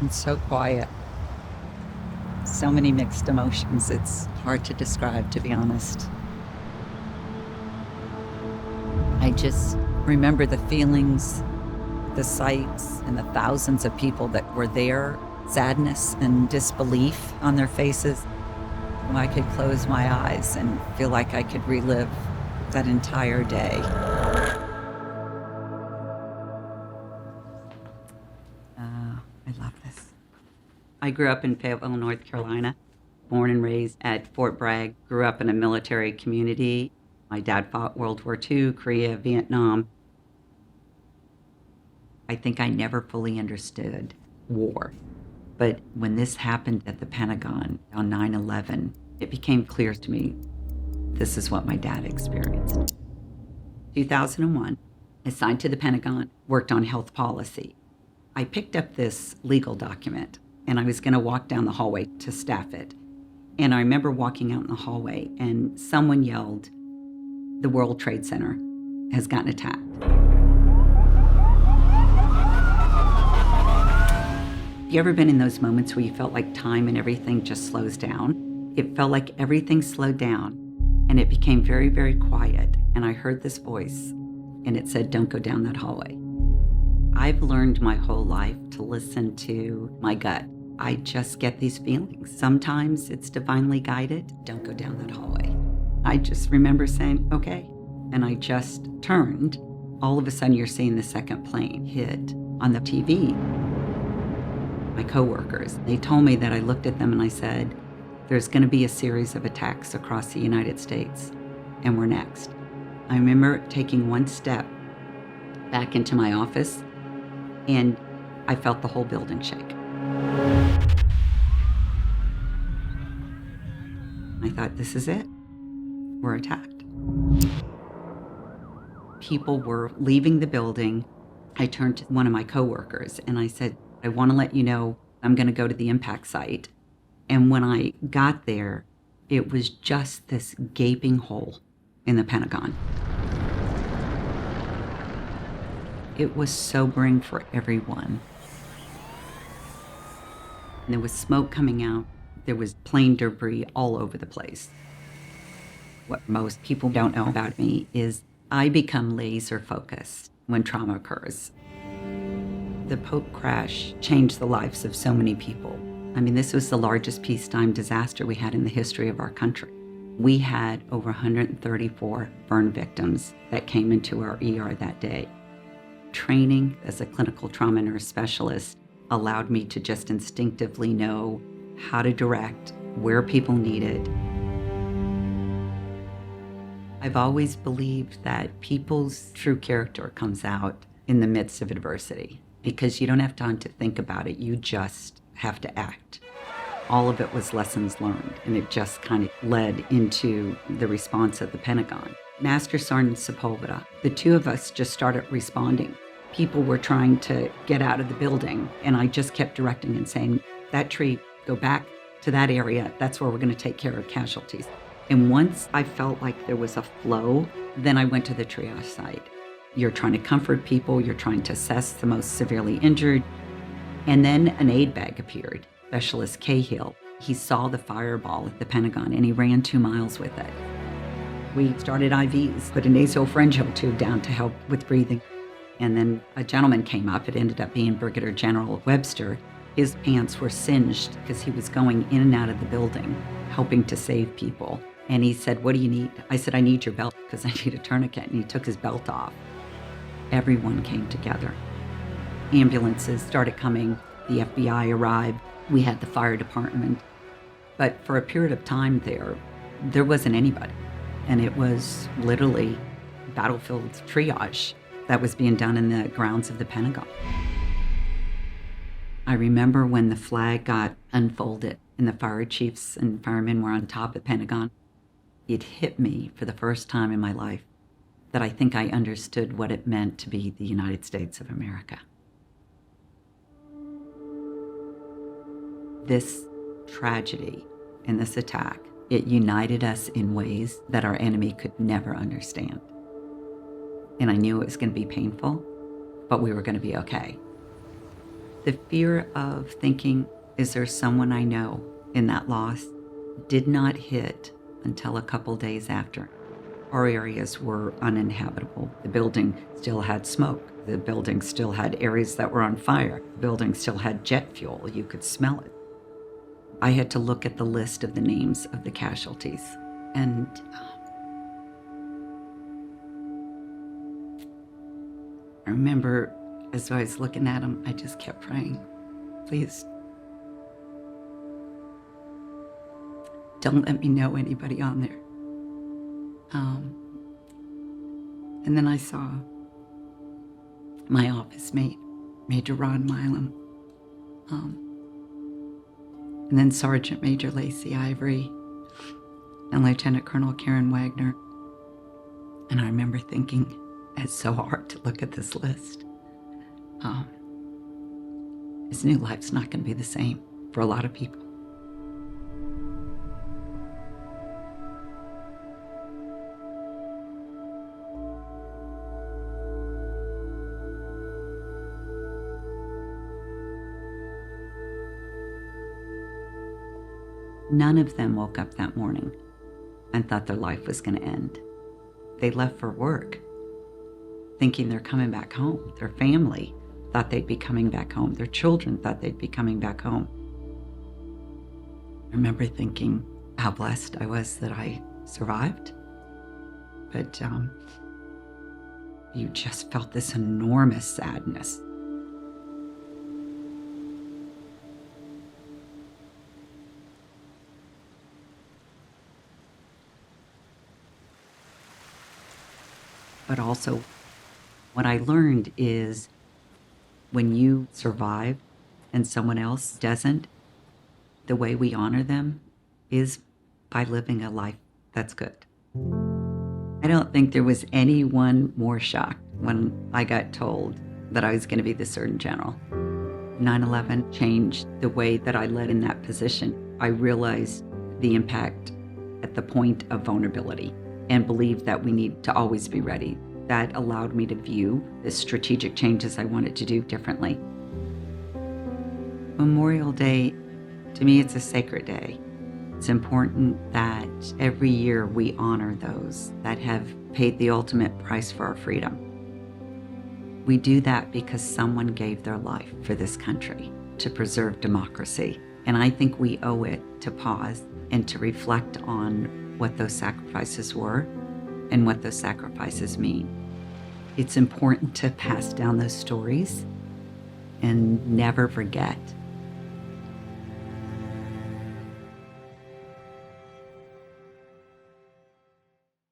and so quiet. So many mixed emotions. It's hard to describe, to be honest. I just remember the feelings, the sights, and the thousands of people that were there, sadness and disbelief on their faces. I could close my eyes and feel like I could relive that entire day. I love this. I grew up in Fayetteville, North Carolina, born and raised at Fort Bragg, grew up in a military community. My dad fought World War II, Korea, Vietnam. I think I never fully understood war. But when this happened at the Pentagon on 9/11, it became clear to me this is what my dad experienced. 2001, assigned to the Pentagon, worked on health policy. I picked up this legal document and I was going to walk down the hallway to staff it. And I remember walking out in the hallway and someone yelled, "The World Trade Center has gotten attacked." You ever been in those moments where you felt like time and everything just slows down? It felt like everything slowed down and it became very, very quiet. And I heard this voice and it said, "Don't go down that hallway." I've learned my whole life to listen to my gut. I just get these feelings. Sometimes it's divinely guided. Don't go down that hallway. I just remember saying, okay. And I just turned. All of a sudden you're seeing the second plane hit on the TV. My coworkers, they told me that. I looked at them and I said, there's going to be a series of attacks across the United States and we're next. I remember taking one step back into my office and I felt the whole building shake. I thought, this is it. We're attacked. People were leaving the building. I turned to one of my coworkers and I said, I want to let you know I'm going to go to the impact site. And when I got there, it was just this gaping hole in the Pentagon. It was sobering for everyone. And there was smoke coming out. There was plane debris all over the place. What most people don't know about me is I become laser focused when trauma occurs. The Pope crash changed the lives of so many people. I mean, this was the largest peacetime disaster we had in the history of our country. We had over 134 burn victims that came into our ER that day. Training as a clinical trauma nurse specialist allowed me to just instinctively know how to direct, where people needed. I've always believed that people's true character comes out in the midst of adversity because you don't have time to think about it, you just have to act. All of it was lessons learned, and it just kind of led into the response of the Pentagon. Master Sergeant Sepulveda, the two of us just started responding. People were trying to get out of the building, and I just kept directing and saying, that tree, go back to that area. That's where we're going to take care of casualties. And once I felt like there was a flow, then I went to the triage site. You're trying to comfort people. You're trying to assess the most severely injured. And then an aid bag appeared, Specialist Cahill. He saw the fireball at the Pentagon and he ran 2 miles with it. We started IVs, put a nasopharyngeal tube down to help with breathing. And then a gentleman came up. It ended up being Brigadier General Webster. His pants were singed because he was going in and out of the building, helping to save people. And he said, what do you need? I said, I need your belt because I need a tourniquet. And he took his belt off. Everyone came together. Ambulances started coming. The FBI arrived. We had the fire department. But for a period of time there wasn't anybody. And it was literally battlefield triage that was being done in the grounds of the Pentagon. I remember when the flag got unfolded and the fire chiefs and firemen were on top of the Pentagon. It hit me for the first time in my life that I think I understood what it meant to be the United States of America. This tragedy and this attack, it united us in ways that our enemy could never understand. And I knew it was going to be painful, but we were going to be okay. The fear of thinking, is there someone I know in that loss, did not hit until a couple days after. Our areas were uninhabitable. The building still had smoke. The building still had areas that were on fire. The building still had jet fuel. You could smell it. I had to look at the list of the names of the casualties. And I remember as I was looking at them, I just kept praying, please, don't let me know anybody on there. And then I saw my office mate, Major Ron Milam, and then Sergeant Major Lacey Ivory, and Lieutenant Colonel Karen Wagner. And I remember thinking, it's so hard to look at this list. This new life's not going to be the same for a lot of people. None of them woke up that morning and thought their life was going to end. They left for work, thinking they're coming back home. Their family thought they'd be coming back home. Their children thought they'd be coming back home. I remember thinking how blessed I was that I survived. But you just felt this enormous sadness. But also, what I learned is when you survive and someone else doesn't, the way we honor them is by living a life that's good. I don't think there was anyone more shocked when I got told that I was going to be the Surgeon General. 9/11 changed the way that I led in that position. I realized the impact at the point of vulnerability and believed that we need to always be ready. That allowed me to view the strategic changes I wanted to do differently. Memorial Day, to me, it's a sacred day. It's important that every year we honor those that have paid the ultimate price for our freedom. We do that because someone gave their life for this country to preserve democracy. And I think we owe it to pause and to reflect on what those sacrifices were and what those sacrifices mean. It's important to pass down those stories and never forget